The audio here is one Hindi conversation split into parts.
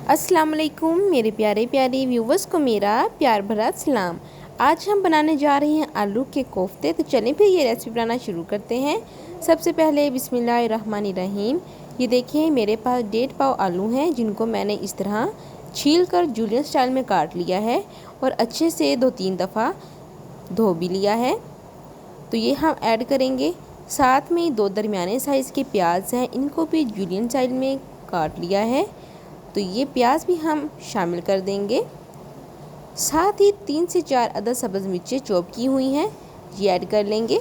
अस्सलाम वालेकुम मेरे प्यारे प्यारे व्यूवर्स को मेरा प्यार भरा सलाम। आज हम बनाने जा रहे हैं आलू के कोफ्ते। तो चलें फिर ये रेसिपी बनाना शुरू करते हैं। सबसे पहले बिस्मिल्लाहिर्रहमानिर्रहीम। ये देखिए मेरे पास 1.5 पाव आलू हैं, जिनको मैंने इस तरह छील कर जूलियन स्टाइल में काट लिया है और अच्छे से 2-3 दफ़ा धो भी लिया है। तो ये हम ऐड करेंगे। साथ में 2 दरमियाने साइज़ के प्याज हैं, इनको भी जूलियन स्टाइल में काट लिया है, तो ये प्याज भी हम शामिल कर देंगे। साथ ही 3 से 4 अदद सब्ज़ मिर्चें चॉप की हुई हैं, ये ऐड कर लेंगे।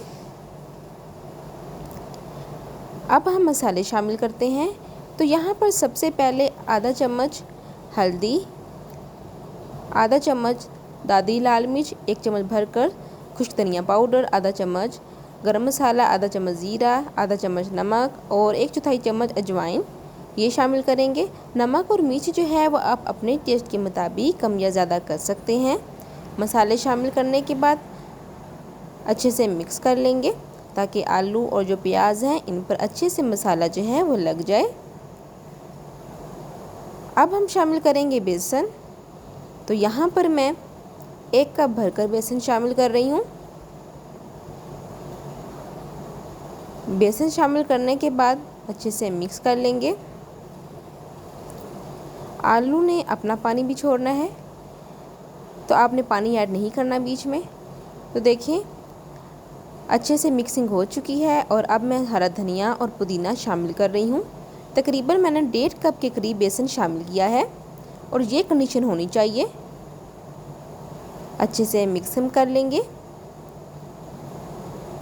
अब हम मसाले शामिल करते हैं। तो यहाँ पर सबसे पहले आधा चम्मच हल्दी, आधा चम्मच दादी लाल मिर्च, 1 चम्मच भरकर खुश्क धनिया पाउडर, आधा चम्मच गरम मसाला, आधा चम्मच ज़ीरा, आधा चम्मच नमक और 1/4 चम्मच अजवाइन ये शामिल करेंगे। नमक और मिर्च जो है वो आप अपने टेस्ट के मुताबिक कम या ज़्यादा कर सकते हैं। मसाले शामिल करने के बाद अच्छे से मिक्स कर लेंगे ताकि आलू और जो प्याज हैं इन पर अच्छे से मसाला जो है वो लग जाए। अब हम शामिल करेंगे बेसन। तो यहाँ पर मैं 1 कप भरकर बेसन शामिल कर रही हूँ। बेसन शामिल करने के बाद अच्छे से मिक्स कर लेंगे। आलू ने अपना पानी भी छोड़ना है, तो आपने पानी ऐड नहीं करना बीच में। तो देखिए अच्छे से मिक्सिंग हो चुकी है और अब मैं हरा धनिया और पुदीना शामिल कर रही हूँ। तकरीबन मैंने 1.5 कप के करीब बेसन शामिल किया है और ये कंडीशन होनी चाहिए। अच्छे से मिक्स हम कर लेंगे।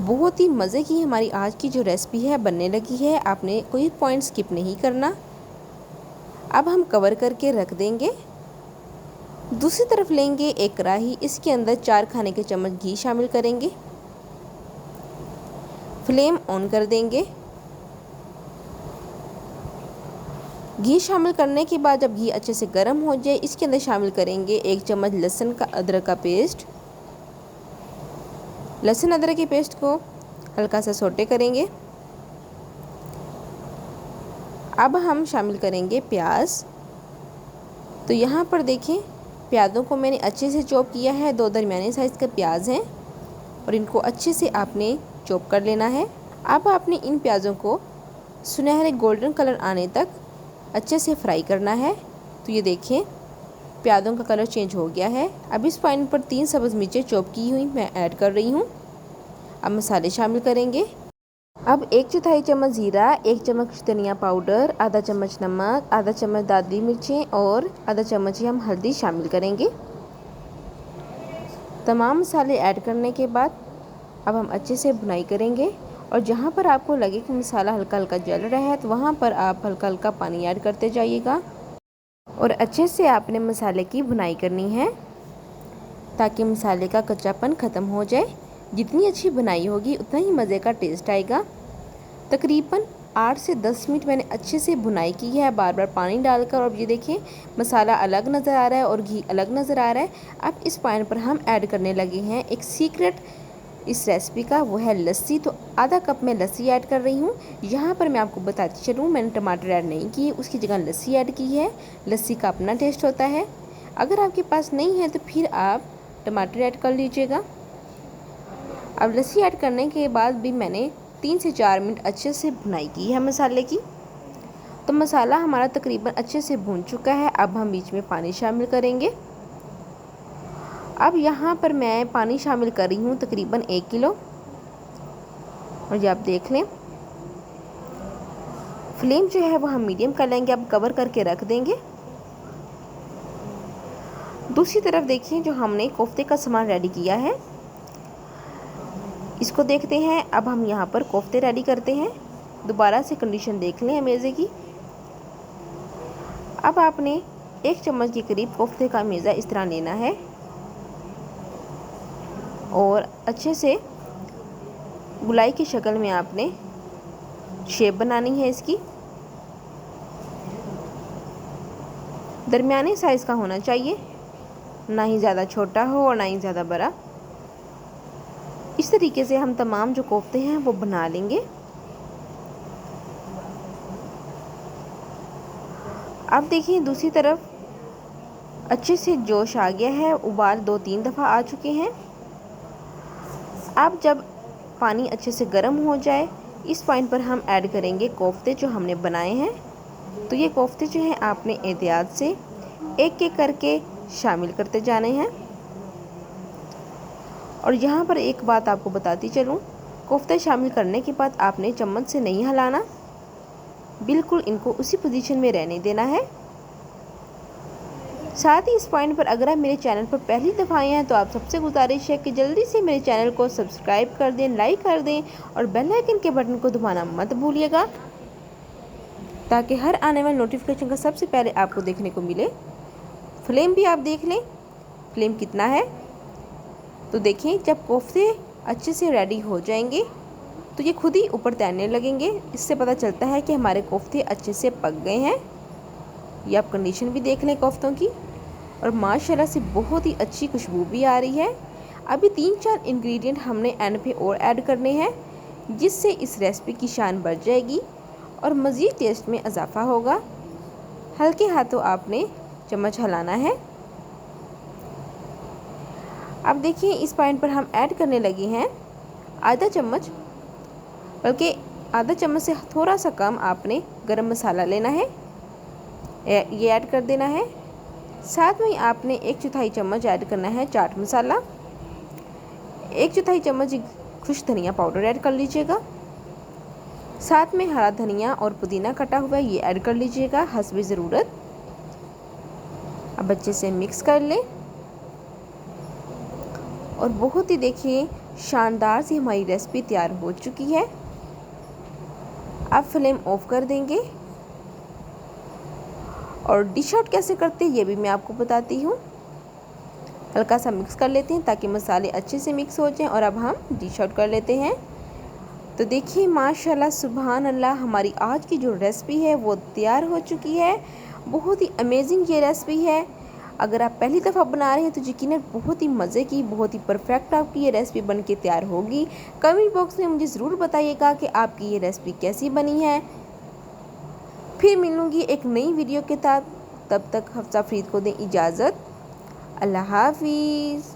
बहुत ही मज़े की हमारी आज की जो रेसिपी है बनने लगी है, आपने कोई पॉइंट स्किप नहीं करना। अब हम कवर करके रख देंगे। दूसरी तरफ लेंगे एक कढ़ाई, इसके अंदर 4 खाने के चम्मच घी शामिल करेंगे। फ्लेम ऑन कर देंगे। घी शामिल करने के बाद जब घी अच्छे से गर्म हो जाए, इसके अंदर शामिल करेंगे 1 चम्मच लहसुन का अदरक का पेस्ट। लहसुन अदरक के पेस्ट को हल्का सा सोटे करेंगे। अब हम शामिल करेंगे प्याज। तो यहाँ पर देखें प्याज़ों को मैंने अच्छे से चॉप किया है। 2 दरमियाने साइज़ के प्याज हैं और इनको अच्छे से आपने चॉप कर लेना है। अब आपने इन प्याज़ों को सुनहरे गोल्डन कलर आने तक अच्छे से फ्राई करना है। तो ये देखें प्याज़ों का कलर चेंज हो गया है। अब इस पॉइंट पर 3 सब्ज़ मिर्चें चॉप की हुई मैं ऐड कर रही हूँ। अब मसाले शामिल करेंगे। अब 1/4 चम्मच ज़ीरा, 1 चम्मच धनिया पाउडर, आधा चम्मच नमक, आधा चम्मच दादी मिर्चें और आधा चम्मच ही हम हल्दी शामिल करेंगे। तमाम मसाले ऐड करने के बाद अब हम अच्छे से भुनाई करेंगे और जहाँ पर आपको लगे कि मसाला हल्का हल्का जल रहा है तो वहाँ पर आप हल्का हल्का पानी ऐड करते जाइएगा और अच्छे से आपने मसाले की भुनाई करनी है ताकि मसाले का कच्चापन ख़त्म हो जाए। जितनी अच्छी बनाई होगी उतना ही मज़े का टेस्ट आएगा। तकरीबन 8 से 10 मिनट मैंने अच्छे से भुनाई की है, बार बार पानी डालकर। और ये देखिए मसाला अलग नज़र आ रहा है और घी अलग नज़र आ रहा है। अब इस पॉइंट पर हम ऐड करने लगे हैं एक सीक्रेट इस रेसिपी का, वो है लस्सी। तो आधा कप मैं लस्सी ऐड कर रही हूँ। यहाँ पर मैं आपको बताती चलूँ मैंने टमाटर ऐड नहीं किए, उसकी जगह लस्सी ऐड की है। लस्सी का अपना टेस्ट होता है, अगर आपके पास नहीं है तो फिर आप टमाटर ऐड कर लीजिएगा। अब लस्सी ऐड करने के बाद भी मैंने 3 से 4 मिनट अच्छे से भुनाई की है मसाले की। तो मसाला हमारा तकरीबन अच्छे से भून चुका है। अब हम बीच में पानी शामिल करेंगे। अब यहाँ पर मैं पानी शामिल कर रही हूँ तकरीबन 1 किलो। और ये आप देख लें फ्लेम जो है वो हम मीडियम कर लेंगे। अब कवर करके रख देंगे। दूसरी तरफ देखिए जो हमने कोफ्ते का सामान रेडी किया है इसको देखते हैं। अब हम यहाँ पर कोफ्ते रेडी करते हैं। दोबारा से कंडीशन देख लें मेज़े की। अब आपने 1 चम्मच के करीब कोफ्ते का मेज़ा इस तरह लेना है और अच्छे से गुलाई की शक्ल में आपने शेप बनानी है इसकी। दरमियाने साइज़ का होना चाहिए, ना ही ज़्यादा छोटा हो और ना ही ज़्यादा बड़ा। इस तरीके से हम तमाम जो कोफ्ते हैं वो बना लेंगे। अब देखिए दूसरी तरफ अच्छे से जोश आ गया है, उबाल 2-3 दफ़ा आ चुके हैं। अब जब पानी अच्छे से गर्म हो जाए, इस पॉइंट पर हम ऐड करेंगे कोफ्ते जो हमने बनाए हैं। तो ये कोफ्ते जो हैं आपने एहतियात से एक एक करके शामिल करते जाने हैं। और यहाँ पर एक बात आपको बताती चलूँ, कोफ्ते शामिल करने के बाद आपने चम्मच से नहीं हिलाना, बिल्कुल इनको उसी पोजीशन में रहने देना है। साथ ही इस पॉइंट पर अगर आप मेरे चैनल पर पहली दफ़ा आए हैं तो आप सबसे गुजारिश है कि जल्दी से मेरे चैनल को सब्सक्राइब कर दें, लाइक कर दें और बेल आइकन के बटन को दबाना मत भूलिएगा, ताकि हर आने वाले नोटिफिकेशन का सबसे पहले आपको देखने को मिले। फ्लेम भी आप देख लें, फ्लेम कितना है। तो देखें, जब कोफ्ते अच्छे से रेडी हो जाएंगे तो ये खुद ही ऊपर तैरने लगेंगे। इससे पता चलता है कि हमारे कोफ्ते अच्छे से पक गए हैं। ये आप कंडीशन भी देख लें कोफ्तों की, और माशाल्लाह से बहुत ही अच्छी खुशबू भी आ रही है। अभी 3-4 इंग्रेडिएंट हमने एंड पे और ऐड करने हैं, जिससे इस रेसिपी की शान बढ़ जाएगी और मज़ीद टेस्ट में इजाफा होगा। हल्के हाथों आपने चम्मच हिलाना है। अब देखिए, इस पॉइंट पर हम ऐड करने लगे हैं आधा चम्मच, बल्कि आधा चम्मच से थोड़ा सा कम आपने गरम मसाला लेना है, ये ऐड कर देना है। साथ में आपने 1/4 चम्मच ऐड करना है चाट मसाला, 1/4 चम्मच खुश धनिया पाउडर ऐड कर लीजिएगा। साथ में हरा धनिया और पुदीना कटा हुआ ये ऐड कर लीजिएगा हस्बे ज़रूरत। अब अच्छे से मिक्स कर लें और बहुत ही देखिए शानदार सी हमारी रेसिपी तैयार हो चुकी है। अब फ्लेम ऑफ कर देंगे और डिश आउट कैसे करते हैं ये भी मैं आपको बताती हूँ। हल्का सा मिक्स कर लेते हैं ताकि मसाले अच्छे से मिक्स हो जाएं, और अब हम डिश आउट कर लेते हैं। तो देखिए माशाल्लाह सुभान अल्लाह, हमारी आज की जो रेसिपी है वो तैयार हो चुकी है। बहुत ही अमेजिंग ये रेसिपी है। अगर आप पहली दफ़ा बना रहे हैं तो यकीनन बहुत ही मज़े की, बहुत ही परफेक्ट आपकी ये रेसिपी बन के तैयार होगी। कमेंट बॉक्स में मुझे ज़रूर बताइएगा कि आपकी ये रेसिपी कैसी बनी है। फिर मिलूँगी एक नई वीडियो के साथ, तब तक हफ्सा फरीद को दें इजाज़त। अल्लाह हाफिज़।